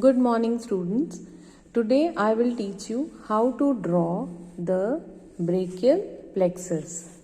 Good morning, students. Today I will teach you how to draw the brachial plexus.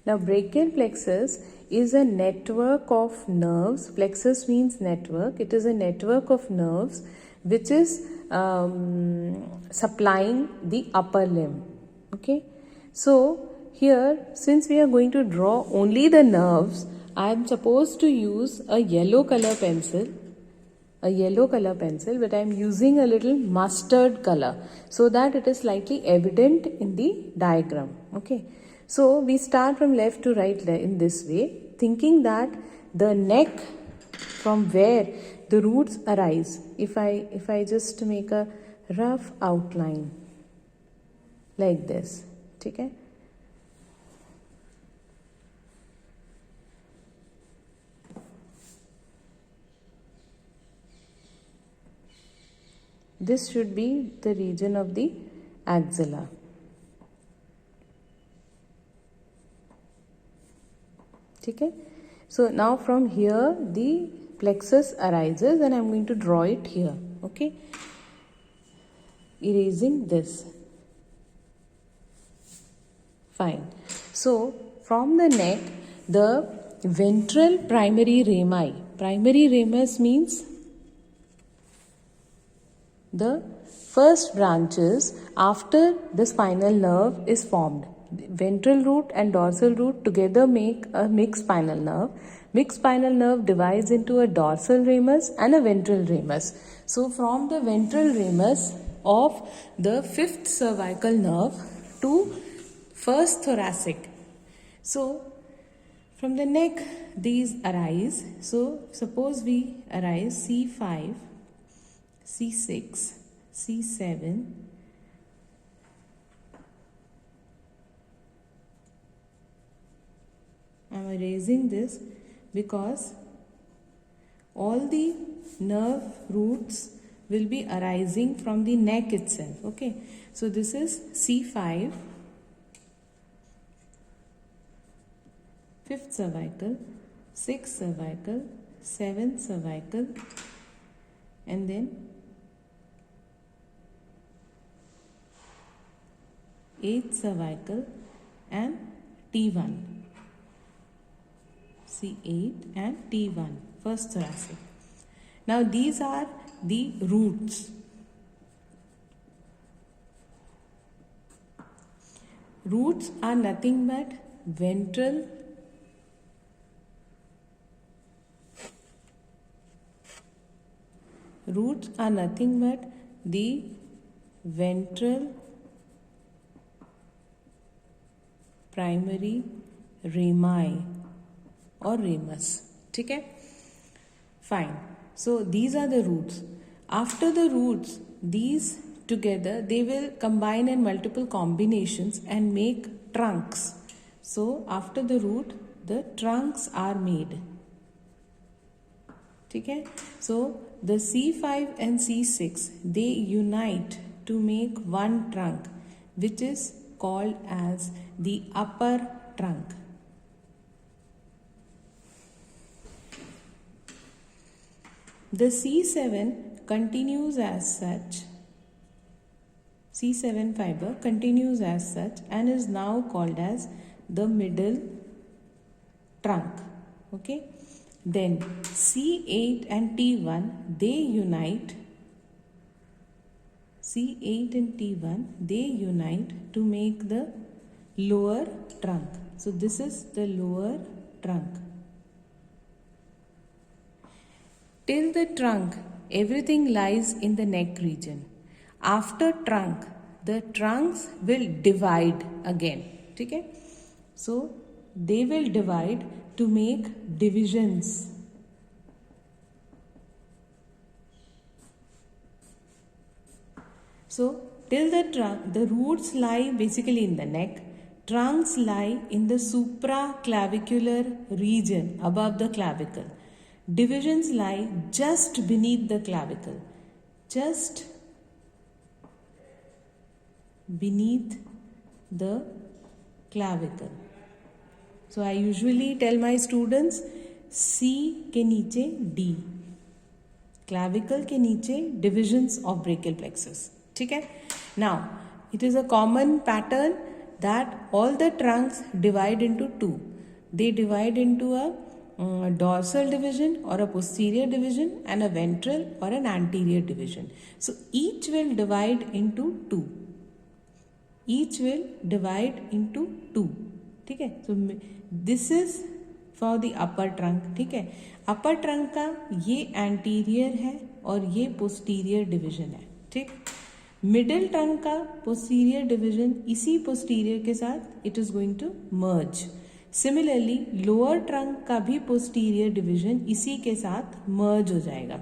Now, brachial plexus is a network of nerves. Plexus means network. It is a network of nerves which is supplying the upper limb. Okay. So, here, since we are going to draw only the nerves, I am supposed to use a yellow color pencil. But I am using a little mustard color so that it is slightly evident in the diagram. Okay. So we start from left to right in this way, thinking that the neck from where the roots arise. If I just make a rough outline like this, okay? This should be the region of the axilla. Okay? So now from here the plexus arises and I am going to draw it here. Okay? Erasing this. Fine. So from the neck, the ventral primary rami. Primary ramus means the first branches after the spinal nerve is formed. Ventral root and dorsal root together make a mixed spinal nerve. Mixed spinal nerve divides into a dorsal ramus and a ventral ramus. So from the ventral ramus of the fifth cervical nerve to first thoracic. So from the neck these arise. So suppose we arise C5, C6, C7, I am erasing this because all the nerve roots will be arising from the neck itself. Okay, so this is C5, fifth cervical, sixth cervical, seventh cervical, and then eighth cervical and T1. C8 and T1, first thoracic. Now these are the roots. Roots are nothing but ventral the ventral primary rami or ramus. Okay? Fine. So these are the roots. After the roots, these together they will combine in multiple combinations and make trunks. So after the root, the trunks are made. Okay? So the C5 and C6 they unite to make one trunk, which is called as the upper trunk. The C7 continues as such. C7 fiber continues as such and is now called as the middle trunk. Okay. Then C8 and T1 they unite. C8 and T1 they unite to make the lower trunk. So this is the lower trunk. Till the trunk, everything lies in the neck region. After trunk, the trunks will divide again. Okay? So, they will divide to make divisions. So, till the trunk, the roots lie basically in the neck. Trunks lie in the supraclavicular region above the clavicle. Divisions lie just beneath the clavicle. Just beneath the clavicle. So I usually tell my students C के नीचे D, clavicle के नीचे divisions of brachial plexus. ठीक है? Now it is a common pattern that all the trunks divide into two. They divide into a dorsal division or a posterior division and a ventral or an anterior division. So each will divide into two. Each will divide into two. ठीक है? So this is for the upper trunk. ठीक है? upper trunk का ये anterior है और ये posterior division है. ठीक? middle trunk का posterior division इसी posterior के साथ it is going to merge. Similarly lower trunk का भी posterior division इसी के साथ merge हो जाएगा.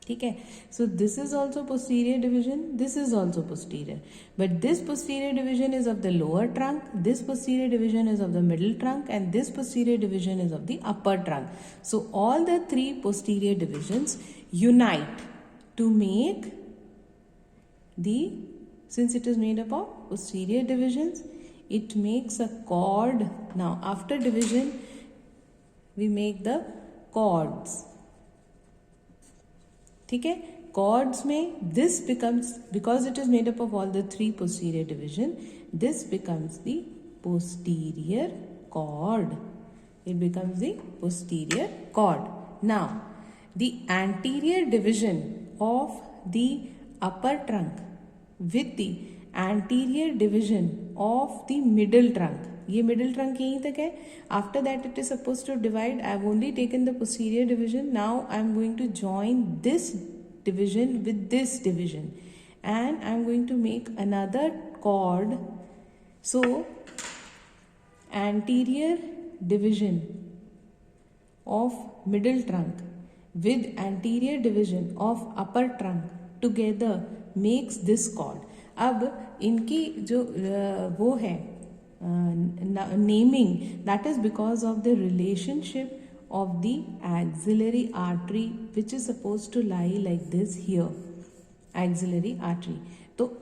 ठीक है? So this is also posterior division, this is also posterior, but this posterior division is of the lower trunk, this posterior division is of the middle trunk, and this posterior division is of the upper trunk. So all the three posterior divisions unite to make the, since it is made up of posterior divisions, it makes a chord. Now after division we make the chords. ठीक है? Chords में this becomes, because it is made up of all the three posterior division, this becomes the posterior chord. It becomes the posterior chord. Now the anterior division of the upper trunk with the anterior division of the middle trunk, ये middle trunk यहीं तक है. After that it is supposed to divide. I have only taken the posterior division. Now I am going to join this division with this division and I am going to make another chord. So anterior division of middle trunk with anterior division of upper trunk together makes this chord. अब इनकी जो वो है naming, that is because of the relationship of the axillary artery which is supposed to lie like this here, axillary artery. So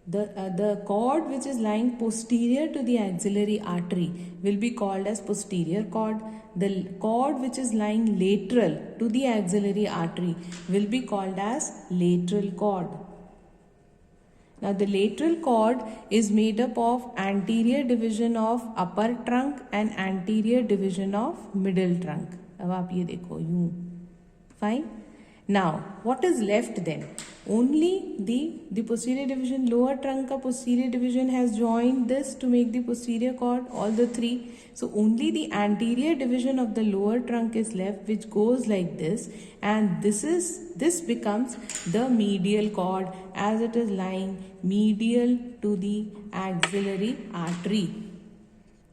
the cord which is lying posterior to the axillary artery will be called as posterior cord. The cord which is lying lateral to the axillary artery will be called as lateral cord. Now the lateral cord is made up of anterior division of upper trunk and anterior division of middle trunk. अब आप ये देखो यूं. Fine. Now what is left then? Only the posterior division, lower trunk का posterior division has joined this to make the posterior cord, all the three. So only the anterior division of the lower trunk is left, which goes like this, and this becomes the medial cord as it is lying medial to the axillary artery.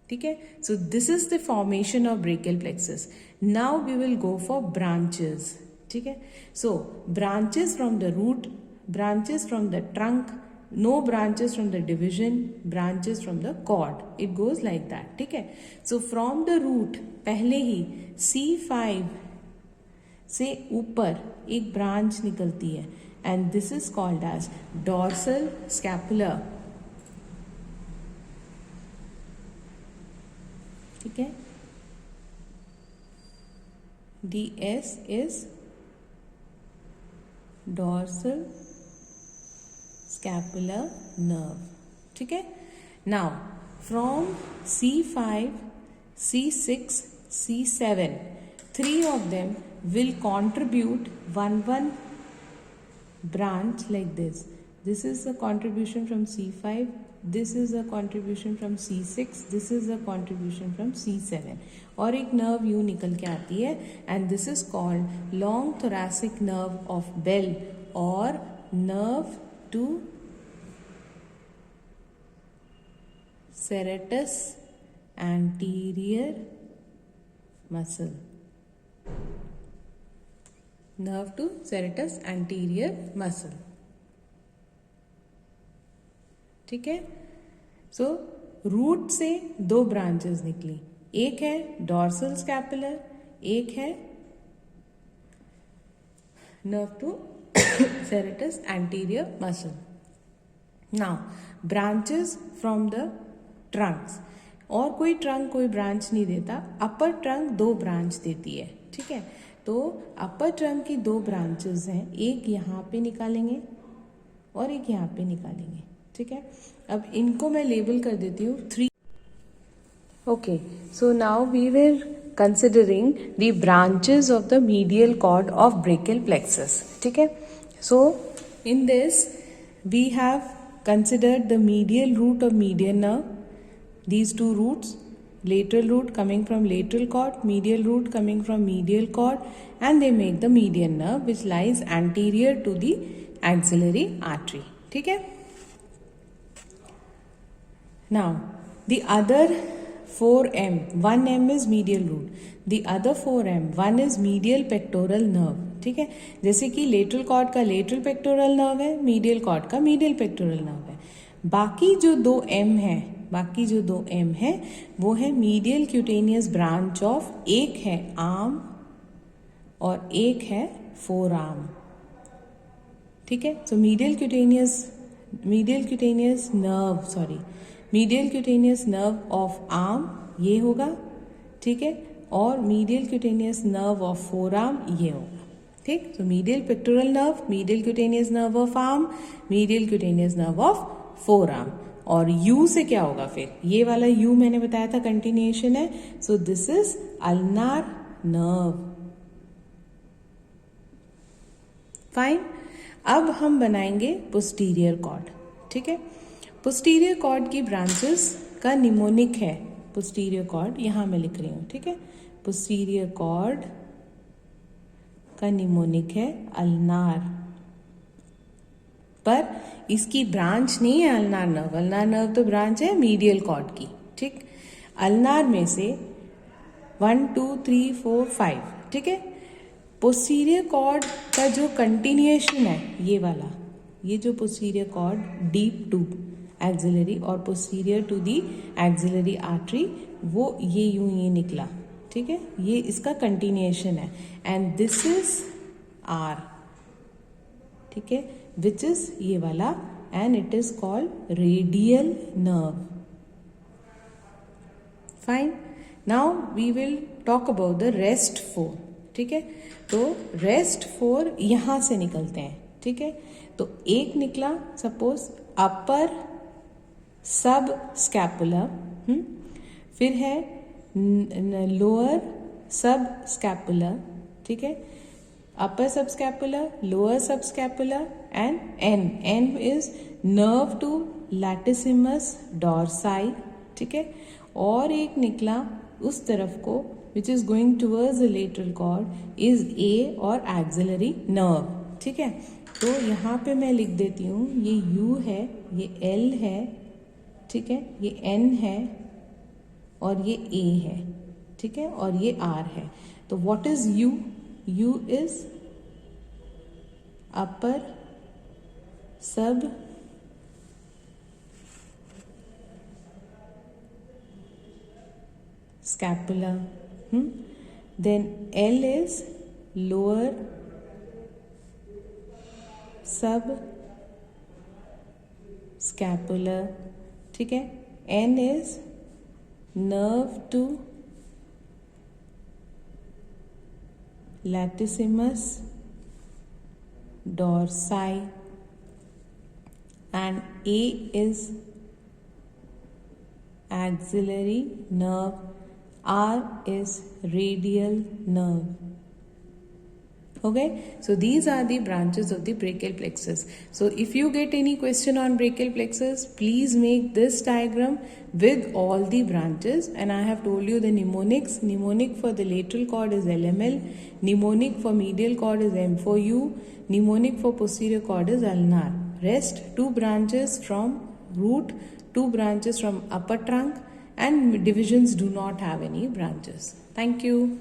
ठीक है? So this is the formation of brachial plexus. Now we will go for branches. ठीक है? So branches from the root, branches from the trunk, no branches from the division, branches from the cord. It goes like that. ठीक है? So from the root पहले ही C5 से ऊपर एक branch निकलती है and this is called as dorsal scapular. ठीक है? DS is dorsal scapular nerve. ठीक है? Now from C5, C6, C7, three of them will contribute one branch like this. This is a contribution from C5, this is a contribution from C6, this is a contribution from C7 और एक nerve यूं निकल के आती है and this is called long thoracic nerve of Bell or nerve to serratus anterior muscle. Nerve to serratus anterior muscle. ठीक है? So root से 2 ब्रांचेस निकली, एक है डॉर्सल स्कैपुलर, एक है nerve to serratus anterior muscle. Now branches from the trunks, और कोई ट्रंक कोई ब्रांच नहीं देता, अपर ट्रंक 2 ब्रांच देती है, ठीक है। तो अपर ट्रंक की 2 ब्रांचेस हैं, एक यहाँ पे निकालेंगे और एक यहाँ पे निकालेंगे, ठीक है। अब इनको मैं लेबल कर देती हूँ 3. Okay, so now we were considering the branches of the medial cord of brachial plexus. ठीक है? So in this we have considered the medial root of median nerve. These 2 roots, lateral root coming from lateral cord, medial root coming from medial cord, and they make the median nerve which lies anterior to the axillary artery. ठीक है? Now the other 4M, 1M is medial root, the other 4M, 1 is medial pectoral nerve. ठीक है, जैसे कि lateral cord का lateral pectoral nerve है, medial cord का medial pectoral nerve है. बाकी जो 2 M है वो है मीडियल क्यूटेनियस ब्रांच ऑफ, एक है आर्म और एक है फोर आर्म. ठीक है, so medial cutaneous nerve of arm ये होगा, ठीक है, और medial cutaneous nerve of forearm ये होगा. ठीक, so medial pectoral nerve, medial cutaneous nerve of arm, medial cutaneous nerve of forearm. और यू से क्या होगा फिर, ये वाला यू मैंने बताया था कंटिन्यूएशन है, so this is ulnar nerve. Fine, अब हम बनाएंगे पोस्टीरियर कॉर्ड. ठीक है, पोस्टीरियर कॉर्ड की ब्रांचेस का निमोनिक है. पोस्टीरियर कॉर्ड यहां मैं लिख रही हूं. ठीक है, पोस्टीरियर कॉर्ड का निमोनिक है अल्नार, पर इसकी ब्रांच नहीं है अल्नार नर्व. अल्नार नर्व तो ब्रांच है मीडियल कॉर्ड की. ठीक, अल्नार में से 1 2 3 4 5. ठीक है, पोस्टीरियर कॉर्ड का जो कंटिन्यूएशन है ये वाला, ये जो posterior cord deep to axillary और posterior to the axillary artery, वो ये निकला. ठीक है, ये इसका कंटिन्यूएशन है एंड दिस इज आर. ठीक है, विच इज ये वाला and it is called radial nerve. Fine, now we will talk about the rest 4. ठीक है, तो रेस्ट 4 यहां से निकलते हैं. ठीक है, तो एक निकला सपोज अपर सब स्कैपुलर, फिर है लोअर सब स्कैपुलर. ठीक है, upper subscapular, lower subscapular and an is nerve to latissimus dorsi. ठीक है, और एक निकला उस तरफ को which is going towards the lateral cord is A और axillary nerve. ठीक है, तो यहाँ पे मैं लिख देती हूँ, ये U है, ये L है, ठीक है, ये N है और ये A है. ठीक है, और ये R है. तो what is U? U is upper sub scapular. Then L is lower sub scapular. ठीक है, N is nerve to latissimus dorsi and A is axillary nerve. R is radial nerve. Okay, so these are the branches of the brachial plexus. So if you get any question on brachial plexus, please make this diagram with all the branches. And I have told you the mnemonics. Mnemonic for the lateral cord is LML. Mnemonic for medial cord is M4U. Mnemonic for posterior cord is ulnar. Rest 2 branches from root, 2 branches from upper trunk, and divisions do not have any branches. Thank you.